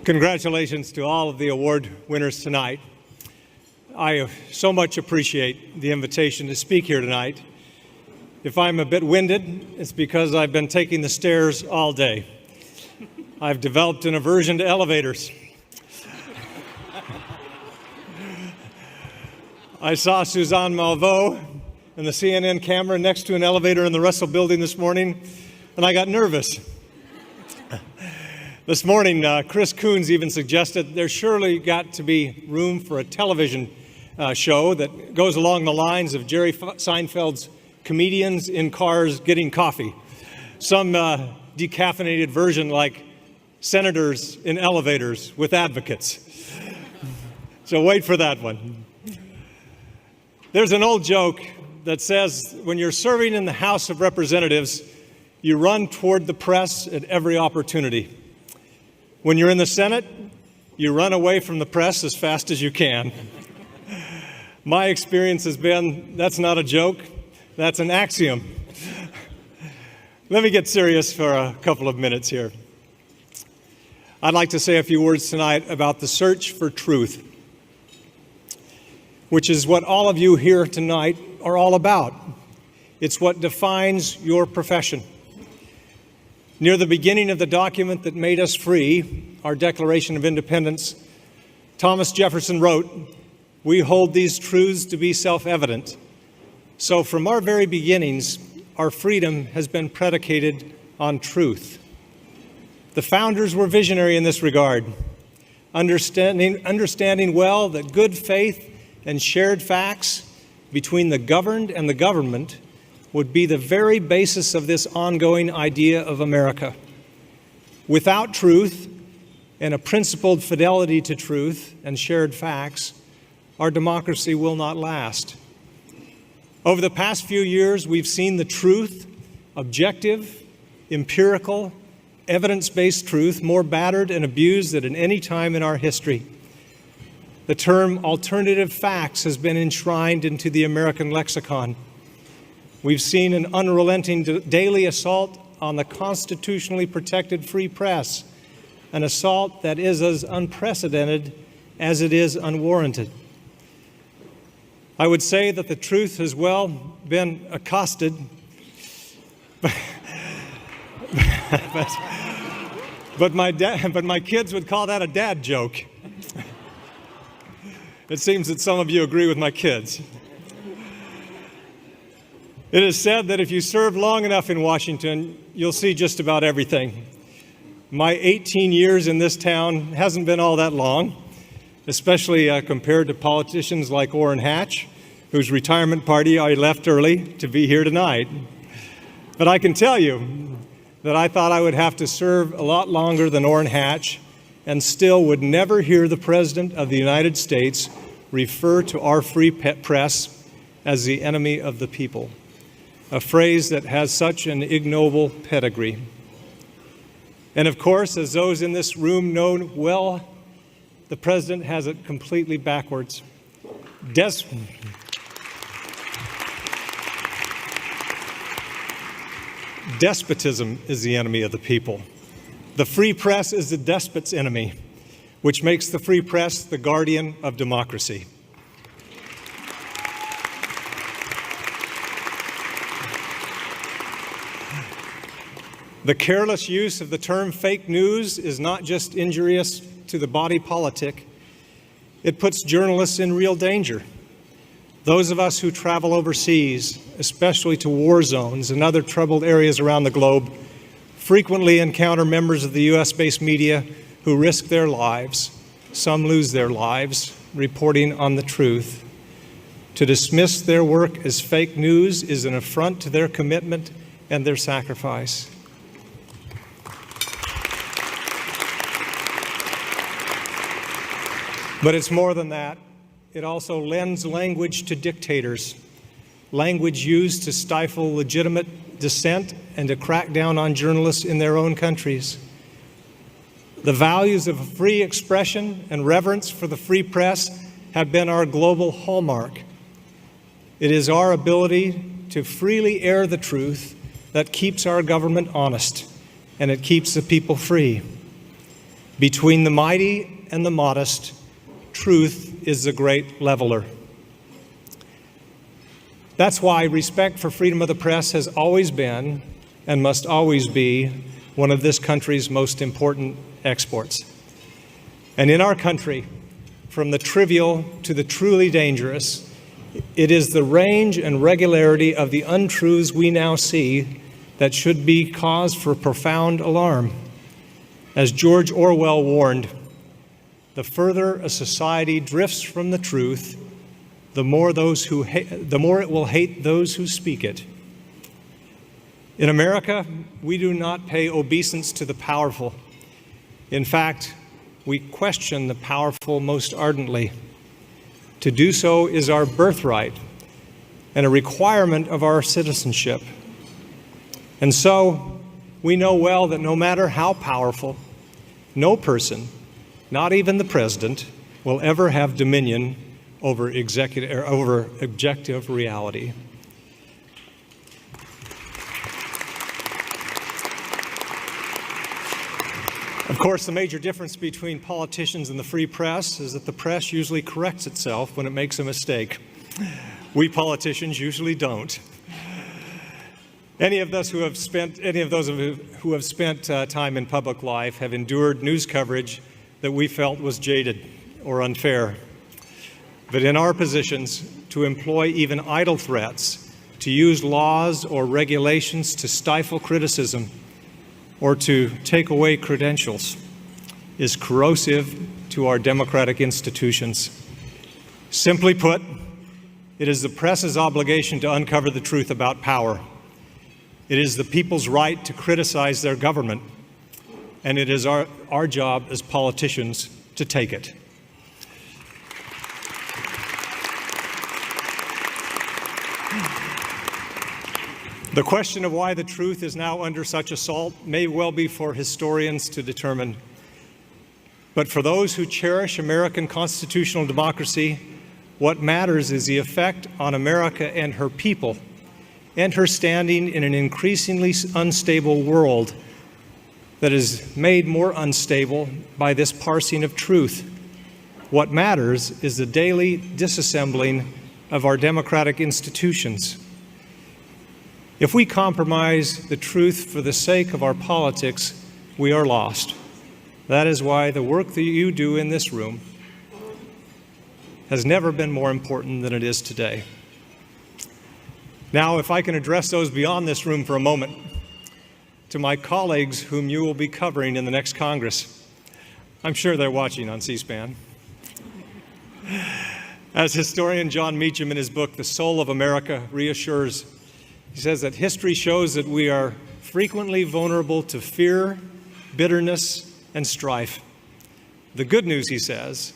Congratulations to all of the award winners tonight. I so much appreciate the invitation to speak here tonight. If I'm a bit winded, it's because I've been taking the stairs all day. I've developed an aversion to elevators. I saw Suzanne Malveaux and the CNN camera next to an elevator in the Russell Building this morning, and I got nervous. This morning, Chris Coons even suggested there's surely got to be room for a television show that goes along the lines of Jerry Seinfeld's Comedians in Cars Getting Coffee. Some decaffeinated version like Senators in Elevators with Advocates. So wait for that one. There's an old joke that says when you're serving in the House of Representatives, you run toward the press at every opportunity. When you're in the Senate, you run away from the press as fast as you can. My experience has been, that's not a joke, that's an axiom. Let me get serious for a couple of minutes here. I'd like to say a few words tonight about the search for truth, which is what all of you here tonight are all about. It's what defines your profession. Near the beginning of the document that made us free, our Declaration of Independence, Thomas Jefferson wrote, "We hold these truths to be self-evident." So from our very beginnings, our freedom has been predicated on truth. The founders were visionary in this regard, understanding well that good faith and shared facts between the governed and the government would be the very basis of this ongoing idea of America. Without truth and a principled fidelity to truth and shared facts, our democracy will not last. Over the past few years, we've seen the truth, objective, empirical, evidence-based truth, more battered and abused than at any time in our history. The term alternative facts has been enshrined into the American lexicon. We've seen an unrelenting daily assault on the constitutionally protected free press, an assault that is as unprecedented as it is unwarranted. I would say that the truth has well been accosted, but my kids would call that a dad joke. It seems that some of you agree with my kids. It is said that if you serve long enough in Washington, you'll see just about everything. My 18 years in this town hasn't been all that long, especially compared to politicians like Orrin Hatch, whose retirement party I left early to be here tonight. But I can tell you that I thought I would have to serve a lot longer than Orrin Hatch and still would never hear the President of the United States refer to our free press as the enemy of the people, a phrase that has such an ignoble pedigree. And of course, as those in this room know well, the President has it completely backwards. Despotism is the enemy of the people. The free press is the despot's enemy, which makes the free press the guardian of democracy. The careless use of the term fake news is not just injurious to the body politic, it puts journalists in real danger. Those of us who travel overseas, especially to war zones and other troubled areas around the globe, frequently encounter members of the U.S.-based media who risk their lives, some lose their lives, reporting on the truth. To dismiss their work as fake news is an affront to their commitment and their sacrifice. But it's more than that. It also lends language to dictators, language used to stifle legitimate dissent and to crack down on journalists in their own countries. The values of free expression and reverence for the free press have been our global hallmark. It is our ability to freely air the truth that keeps our government honest, and it keeps the people free. Between the mighty and the modest, truth is the great leveler. That's why respect for freedom of the press has always been and must always be one of this country's most important exports. And in our country, from the trivial to the truly dangerous, it is the range and regularity of the untruths we now see that should be cause for profound alarm. As George Orwell warned, the further a society drifts from the truth, the more it will hate those who speak it. In America, we do not pay obeisance to the powerful. In fact, we question the powerful most ardently. To do so is our birthright and a requirement of our citizenship. And so, we know well that no matter how powerful, no person, not even the president, will ever have dominion over objective reality. Of course, the major difference between politicians and the free press is that the press usually corrects itself when it makes a mistake. We politicians usually don't. Any of those who have spent time in public life have endured news coverage that we felt was jaded or unfair. But in our positions, to employ even idle threats, to use laws or regulations to stifle criticism, or to take away credentials, is corrosive to our democratic institutions. Simply put, it is the press's obligation to uncover the truth about power. It is the people's right to criticize their government, and it is our job as politicians to take it. The question of why the truth is now under such assault may well be for historians to determine. But for those who cherish American constitutional democracy, what matters is the effect on America and her people, and her standing in an increasingly unstable world that is made more unstable by this parsing of truth. What matters is the daily disassembling of our democratic institutions. If we compromise the truth for the sake of our politics, we are lost. That is why the work that you do in this room has never been more important than it is today. Now, if I can address those beyond this room for a moment, to my colleagues whom you will be covering in the next Congress. I'm sure they're watching on C-SPAN. As historian John Meacham in his book, The Soul of America, reassures, he says that history shows that we are frequently vulnerable to fear, bitterness, and strife. The good news, he says,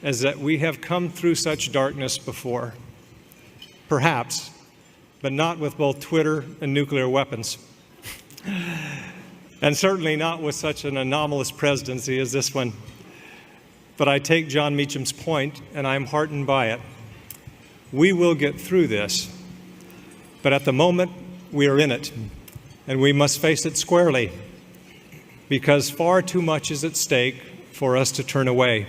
is that we have come through such darkness before. Perhaps, but not with both Twitter and nuclear weapons. And certainly not with such an anomalous presidency as this one. But I take John Meacham's point, and I'm heartened by it. We will get through this. But at the moment, we are in it, and we must face it squarely, because far too much is at stake for us to turn away.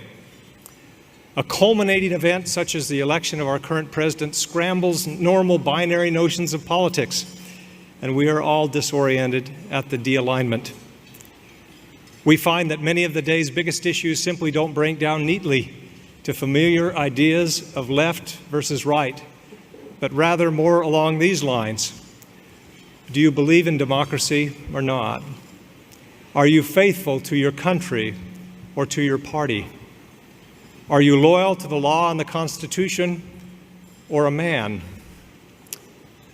A culminating event such as the election of our current president scrambles normal binary notions of politics, and we are all disoriented at the de-alignment. We find that many of the day's biggest issues simply don't break down neatly to familiar ideas of left versus right, but rather more along these lines. Do you believe in democracy or not? Are you faithful to your country or to your party? Are you loyal to the law and the Constitution or a man?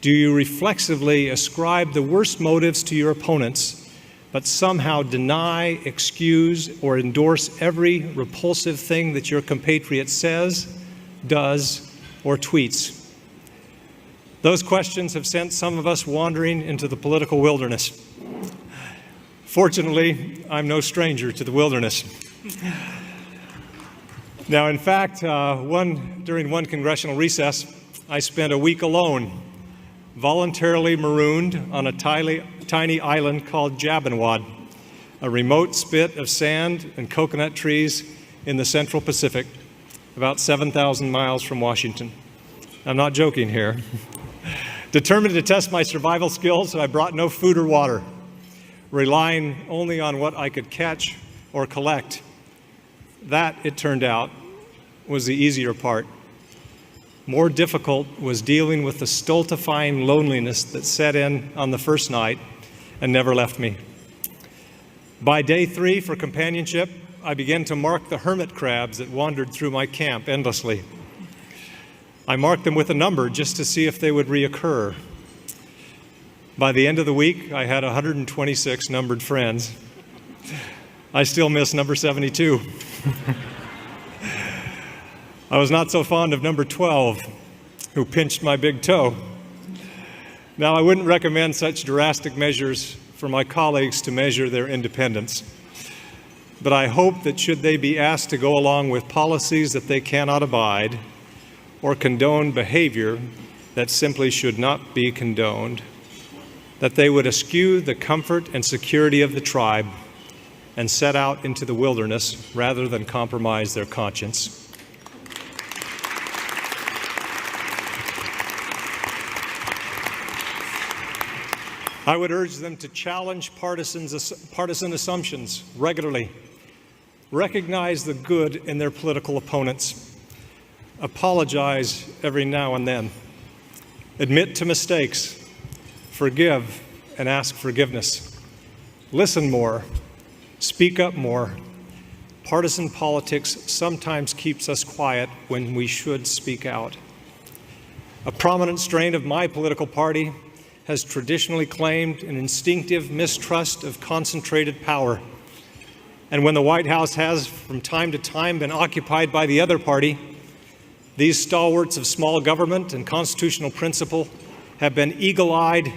Do you reflexively ascribe the worst motives to your opponents, but somehow deny, excuse, or endorse every repulsive thing that your compatriot says, does, or tweets? Those questions have sent some of us wandering into the political wilderness. Fortunately, I'm no stranger to the wilderness. Now, in fact, during one congressional recess, I spent a week alone, voluntarily marooned on a tiny island called Jabinwad, a remote spit of sand and coconut trees in the Central Pacific, about 7,000 miles from Washington. I'm not joking here. Determined to test my survival skills, I brought no food or water, relying only on what I could catch or collect. That, it turned out, was the easier part. More difficult was dealing with the stultifying loneliness that set in on the first night and never left me. By day 3, for companionship, I began to mark the hermit crabs that wandered through my camp endlessly. I marked them with a number just to see if they would reoccur. By the end of the week, I had 126 numbered friends. I still miss number 72. I was not so fond of number 12, who pinched my big toe. Now, I wouldn't recommend such drastic measures for my colleagues to measure their independence. But I hope that should they be asked to go along with policies that they cannot abide or condone behavior that simply should not be condoned, that they would eschew the comfort and security of the tribe and set out into the wilderness rather than compromise their conscience. I would urge them to challenge partisan assumptions regularly, recognize the good in their political opponents, apologize every now and then, admit to mistakes, forgive and ask forgiveness, listen more, speak up more. Partisan politics sometimes keeps us quiet when we should speak out. A prominent strain of my political party has traditionally claimed an instinctive mistrust of concentrated power. And when the White House has, from time to time, been occupied by the other party, these stalwarts of small government and constitutional principle have been eagle-eyed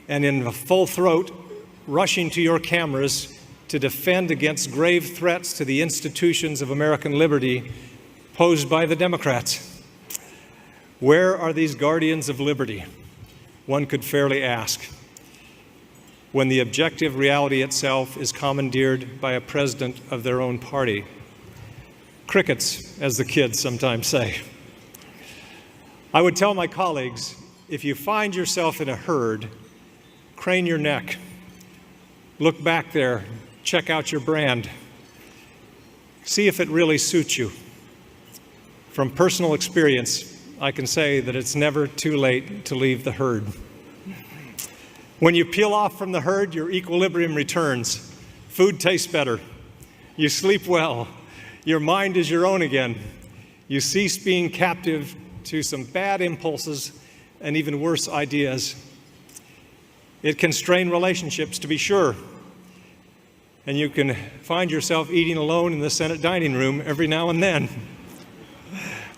and in a full throat rushing to your cameras to defend against grave threats to the institutions of American liberty posed by the Democrats. Where are these guardians of liberty? One could fairly ask, when the objective reality itself is commandeered by a president of their own party. Crickets, as the kids sometimes say. I would tell my colleagues, if you find yourself in a herd, crane your neck, look back there, check out your brand, see if it really suits you. From personal experience, I can say that it's never too late to leave the herd. When you peel off from the herd, your equilibrium returns. Food tastes better. You sleep well. Your mind is your own again. You cease being captive to some bad impulses and even worse ideas. It can strain relationships, to be sure. And you can find yourself eating alone in the Senate dining room every now and then.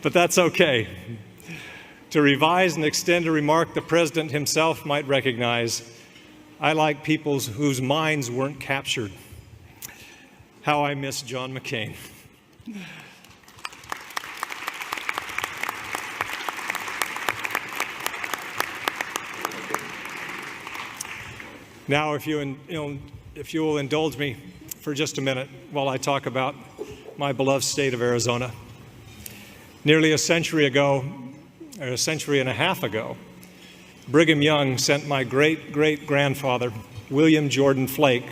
But that's okay. To revise and extend a remark the president himself might recognize, I like people whose minds weren't captured. How I miss John McCain. Now, if you will indulge me for just a minute while I talk about my beloved state of Arizona. Nearly a century ago, or a century and a half ago, Brigham Young sent my great-great-grandfather, William Jordan Flake,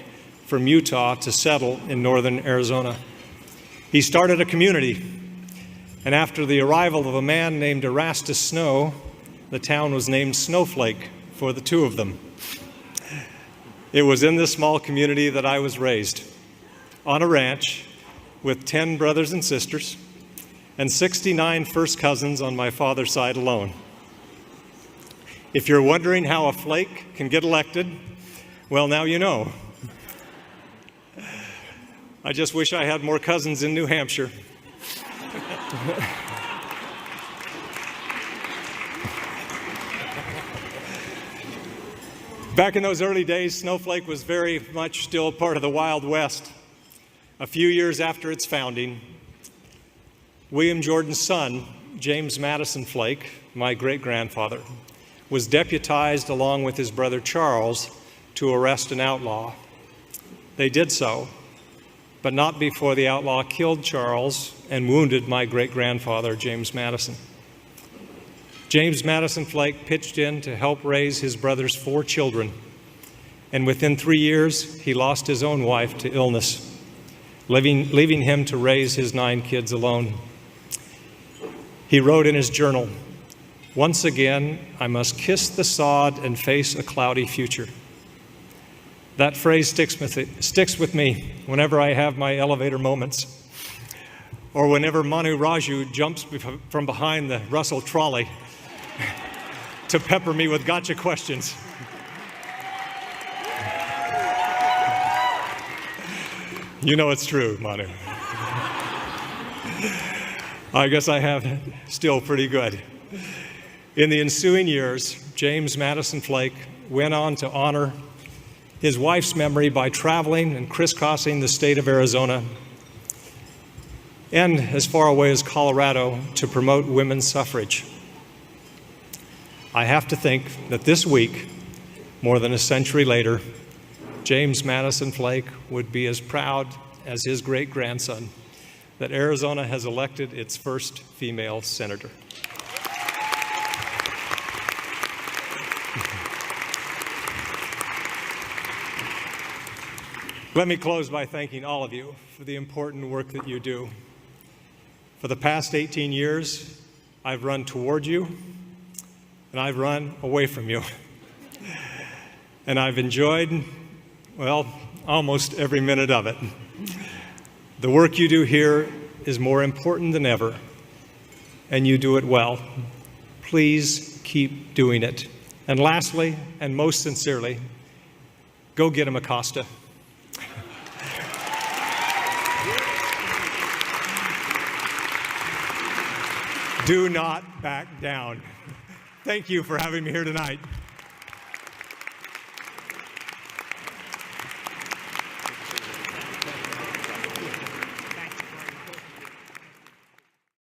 from Utah to settle in northern Arizona. He started a community, and after the arrival of a man named Erastus Snow, the town was named Snowflake for the two of them. It was in this small community that I was raised, on a ranch with 10 brothers and sisters, and 69 first cousins on my father's side alone. If you're wondering how a flake can get elected, well, now you know. I just wish I had more cousins in New Hampshire. Back in those early days, Snowflake was very much still part of the Wild West. A few years after its founding, William Jordan's son, James Madison Flake, my great-grandfather, was deputized along with his brother Charles to arrest an outlaw. They did so, but not before the outlaw killed Charles and wounded my great-grandfather, James Madison. James Madison Flake pitched in to help raise his brother's 4 children, and within 3 years, he lost his own wife to illness, leaving him to raise his 9 kids alone. He wrote in his journal, "Once again, I must kiss the sod and face a cloudy future." That phrase sticks with me whenever I have my elevator moments, or whenever Manu Raju jumps from behind the Russell trolley to pepper me with gotcha questions. You know it's true, Manu. I guess I have still pretty good. In the ensuing years, James Madison Flake went on to honor his wife's memory by traveling and crisscrossing the state of Arizona and as far away as Colorado to promote women's suffrage. I have to think that this week, more than a century later, James Madison Flake would be as proud as his great-grandson that Arizona has elected its first female senator. Let me close by thanking all of you for the important work that you do. For the past 18 years, I've run toward you, and I've run away from you. And I've enjoyed, well, almost every minute of it. The work you do here is more important than ever, and you do it well. Please keep doing it. And lastly, and most sincerely, go get him Accosta. Do not back down. Thank you for having me here tonight.